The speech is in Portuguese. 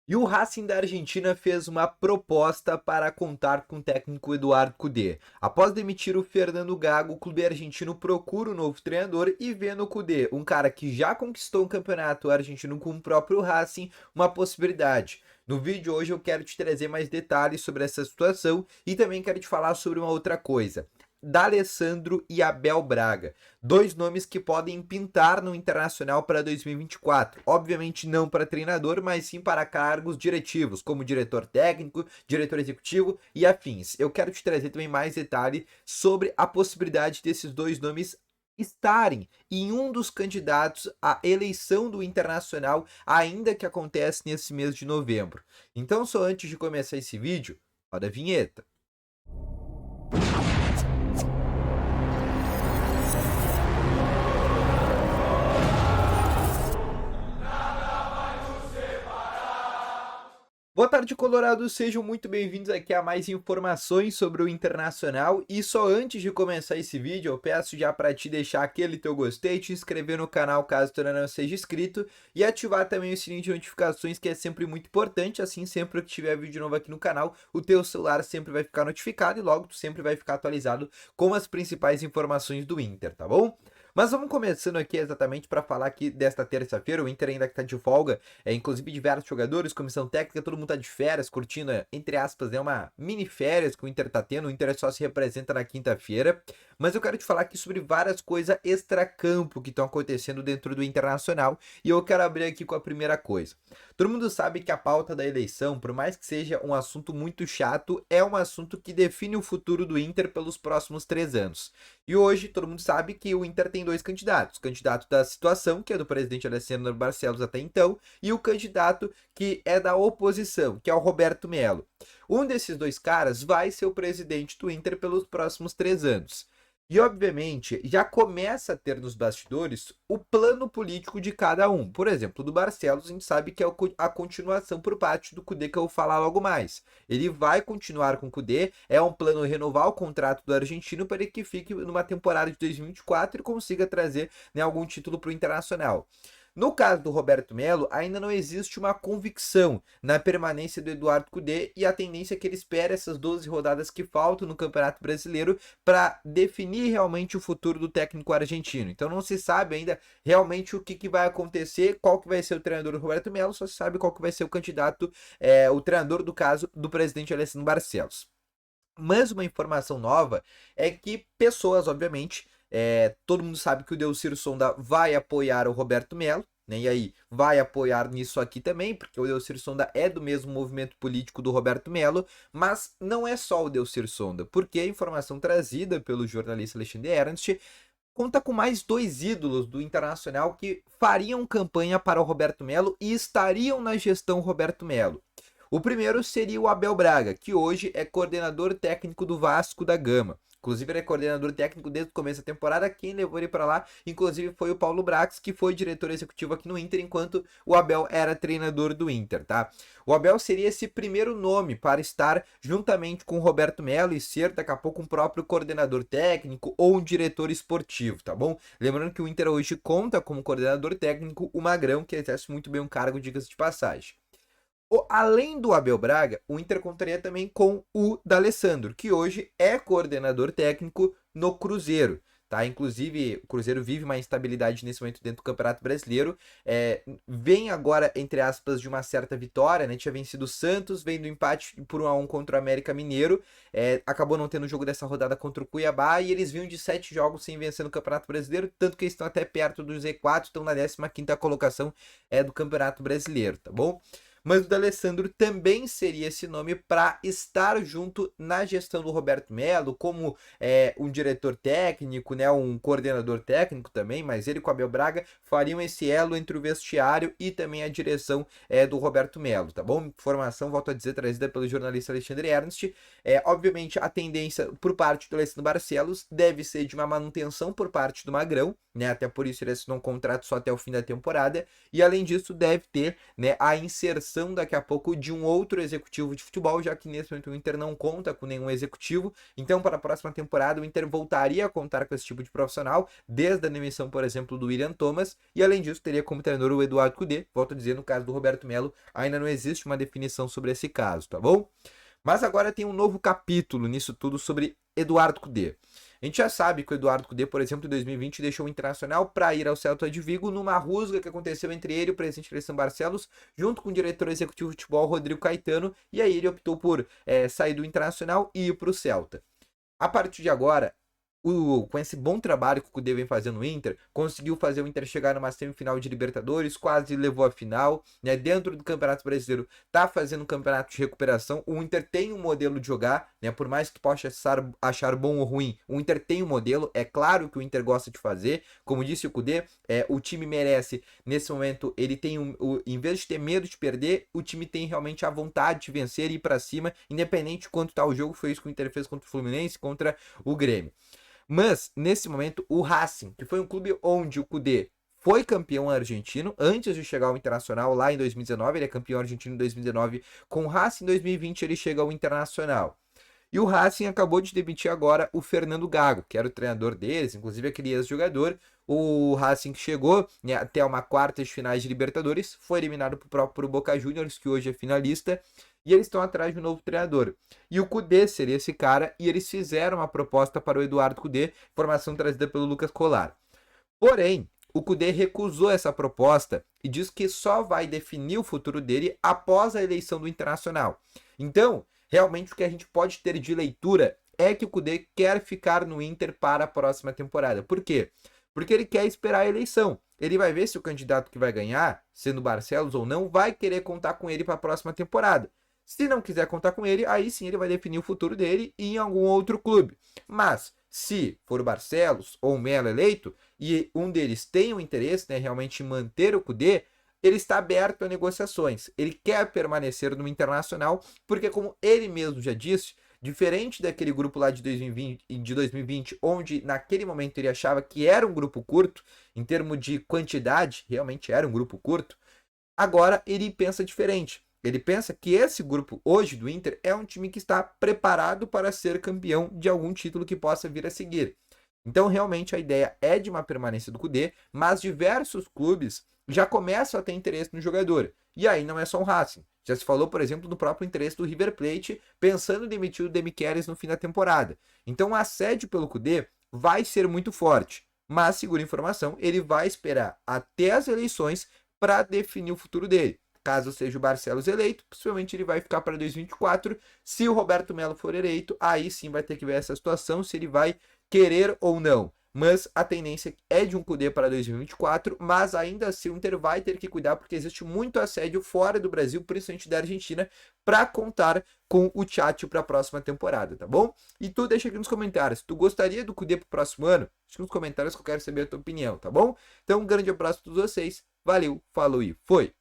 E o Racing da Argentina fez uma proposta para contar com o técnico Eduardo Cudê. Após demitir o Fernando Gago, o clube argentino procura um novo treinador e vê no Cudê, um cara que já conquistou um campeonato argentino com o próprio Racing, uma possibilidade. No vídeo hoje eu quero te trazer mais detalhes sobre essa situação e também quero te falar sobre uma outra coisa. D'Alessandro e Abel Braga, dois nomes que podem pintar no Internacional para 2024. Obviamente não para treinador, mas sim para cargos diretivos, como diretor técnico, diretor executivo e afins. Eu quero te trazer também mais detalhe sobre a possibilidade desses dois nomes estarem em um dos candidatos à eleição do Internacional, ainda que acontece nesse mês de novembro. Então, só antes de começar esse vídeo, roda a vinheta. Boa tarde, Colorado. Sejam muito bem-vindos aqui a mais informações sobre o Internacional. E só antes de começar esse vídeo, eu peço já para te deixar aquele teu gostei, te inscrever no canal caso tu ainda não seja inscrito e ativar também o sininho de notificações, que é sempre muito importante. Assim, sempre que tiver vídeo novo aqui no canal, o teu celular sempre vai ficar notificado e logo tu sempre vai ficar atualizado com as principais informações do Inter, tá bom? Mas vamos começando aqui exatamente para falar aqui desta terça-feira. O Inter ainda que tá de folga, inclusive diversos jogadores, comissão técnica, todo mundo tá de férias, curtindo, entre aspas, uma mini férias que o Inter tá tendo. O Inter só se representa na quinta-feira. Mas eu quero te falar aqui sobre várias coisas extracampo que estão acontecendo dentro do Internacional. E eu quero abrir aqui com a primeira coisa. Todo mundo sabe que a pauta da eleição, por mais que seja um assunto muito chato, é um assunto que define o futuro do Inter pelos próximos 3 anos. E hoje todo mundo sabe que o Inter tem dois candidatos. O candidato da situação, que é do presidente Alessandro Barcelos até então, e o candidato que é da oposição, que é o Roberto Melo. Um desses dois caras vai ser o presidente do Inter pelos próximos 3 anos. E, obviamente, já começa a ter nos bastidores o plano político de cada um. Por exemplo, do Barcelos, a gente sabe que é a continuação por parte do Cudê, que eu vou falar logo mais. Ele vai continuar com o Cudê, é um plano renovar o contrato do argentino para que fique numa temporada de 2024 e consiga trazer, né, algum título para o Internacional. No caso do Roberto Melo, ainda não existe uma convicção na permanência do Eduardo Cudê e a tendência é que ele espere essas 12 rodadas que faltam no Campeonato Brasileiro para definir realmente o futuro do técnico argentino. Então não se sabe ainda realmente o que vai acontecer, qual que vai ser o treinador do Roberto Melo, só se sabe qual que vai ser o candidato, o treinador do caso do presidente Alessandro Barcelos. Mas uma informação nova é que pessoas, obviamente, todo mundo sabe que o Delcir Sonda vai apoiar o Roberto Melo, né? E aí vai apoiar nisso aqui também, porque o Delcir Sonda é do mesmo movimento político do Roberto Melo, mas não é só o Delcir Sonda, porque a informação trazida pelo jornalista Alexandre Ernst conta com mais dois ídolos do Internacional que fariam campanha para o Roberto Melo e estariam na gestão Roberto Melo. O primeiro seria o Abel Braga, que hoje é coordenador técnico do Vasco da Gama. Inclusive, ele é coordenador técnico desde o começo da temporada. Quem levou ele para lá, inclusive, foi o Paulo Brax, que foi diretor executivo aqui no Inter, enquanto o Abel era treinador do Inter, tá? O Abel seria esse primeiro nome para estar juntamente com o Roberto Melo e ser, daqui a pouco, um próprio coordenador técnico ou um diretor esportivo, tá bom? Lembrando que o Inter hoje conta como coordenador técnico o Magrão, que exerce muito bem um cargo, diga-se de passagem. Além do Abel Braga, o Inter contaria também com o D'Alessandro, que hoje é coordenador técnico no Cruzeiro. Tá? Inclusive, o Cruzeiro vive uma instabilidade nesse momento dentro do Campeonato Brasileiro. Vem agora, entre aspas, de uma certa vitória, né? Tinha vencido o Santos, vem do empate por 1-1 contra o América Mineiro. Acabou não tendo jogo dessa rodada contra o Cuiabá e eles vinham de 7 jogos sem vencer no Campeonato Brasileiro, tanto que eles estão até perto do Z4, estão na 15ª colocação do Campeonato Brasileiro, tá bom? Mas o D'Alessandro também seria esse nome para estar junto na gestão do Roberto Melo, como um diretor técnico, né, um coordenador técnico também, mas ele com o Abel Braga fariam esse elo entre o vestiário e também a direção do Roberto Melo, tá bom? Informação, volto a dizer, trazida pelo jornalista Alexandre Ernst. Obviamente, a tendência por parte do Alessandro Barcelos deve ser de uma manutenção por parte do Magrão, né? Até por isso ele assinou um contrato só até o fim da temporada, e além disso deve ter, né, a inserção indicação daqui a pouco de um outro executivo de futebol, já que nesse momento o Inter não conta com nenhum executivo. Então, para a próxima temporada, o Inter voltaria a contar com esse tipo de profissional, desde a demissão, por exemplo, do William Thomas, e além disso, teria como treinador o Eduardo Cudê. Volto a dizer, no caso do Roberto Melo, ainda não existe uma definição sobre esse caso, tá bom? Mas agora tem um novo capítulo nisso tudo sobre Eduardo Cudê. A gente já sabe que o Eduardo Cudê, por exemplo, em 2020 deixou o Internacional para ir ao Celta de Vigo numa rusga que aconteceu entre ele e o presidente Alessandro Barcelos, junto com o diretor executivo de futebol Rodrigo Caetano, e aí ele optou por sair do Internacional e ir para o Celta. A partir de agora, com esse bom trabalho que o Cudê vem fazendo no Inter, conseguiu fazer o Inter chegar numa semifinal de Libertadores, quase levou a final, né? Dentro do Campeonato Brasileiro, tá fazendo um campeonato de recuperação. O Inter tem um modelo de jogar, né? Por mais que tu possa achar bom ou ruim, o Inter tem um modelo. É claro que o Inter gosta de fazer. Como disse o Cudê, o time merece, nesse momento, ele tem em vez de ter medo de perder, o time tem realmente a vontade de vencer e ir pra cima, independente de quanto tá o jogo. Foi isso que o Inter fez contra o Fluminense, contra o Grêmio. Mas, nesse momento, o Racing, que foi um clube onde o Cudê foi campeão argentino, antes de chegar ao Internacional lá em 2019, ele é campeão argentino em 2019, com o Racing em 2020 ele chega ao Internacional. E o Racing acabou de demitir agora o Fernando Gago, que era o treinador deles, inclusive aquele ex-jogador. O Racing chegou, né, até uma quarta de finais de Libertadores, foi eliminado pro próprio Boca Juniors, que hoje é finalista, e eles estão atrás de um novo treinador. E o Cudê seria esse cara, e eles fizeram uma proposta para o Eduardo Cudê, informação trazida pelo Lucas Colar. Porém, o Cudê recusou essa proposta e diz que só vai definir o futuro dele após a eleição do Internacional. Então, realmente o que a gente pode ter de leitura é que o Cudê quer ficar no Inter para a próxima temporada. Por quê? Porque ele quer esperar a eleição. Ele vai ver se o candidato que vai ganhar, sendo Barcelos ou não, vai querer contar com ele para a próxima temporada. Se não quiser contar com ele, aí sim ele vai definir o futuro dele em algum outro clube. Mas, se for o Barcelos ou o Melo eleito, e um deles tem o interesse, né, realmente em manter o Cudê, ele está aberto a negociações. Ele quer permanecer no Internacional, porque como ele mesmo já disse, diferente daquele grupo lá de 2020, onde naquele momento ele achava que era um grupo curto, em termos de quantidade, realmente era um grupo curto, agora ele pensa diferente. Ele pensa que esse grupo hoje do Inter é um time que está preparado para ser campeão de algum título que possa vir a seguir. Então, realmente, a ideia é de uma permanência do Cudê, mas diversos clubes já começam a ter interesse no jogador. E aí não é só o Racing. Já se falou, por exemplo, do próprio interesse do River Plate, pensando em demitir o Demichelis no fim da temporada. Então, o assédio pelo Cudê vai ser muito forte. Mas, segundo informação, ele vai esperar até as eleições para definir o futuro dele. Caso seja o Barcelos eleito, possivelmente ele vai ficar para 2024. Se o Roberto Melo for eleito, aí sim vai ter que ver essa situação, se ele vai querer ou não. Mas a tendência é de um Cudê para 2024, mas ainda assim o Inter vai ter que cuidar, porque existe muito assédio fora do Brasil, principalmente da Argentina, para contar com o Tchatcho para a próxima temporada, tá bom? E tu deixa aqui nos comentários, tu gostaria do Cudê para o próximo ano? Deixa nos comentários que eu quero saber a tua opinião, tá bom? Então um grande abraço a todos vocês, valeu, falou e foi!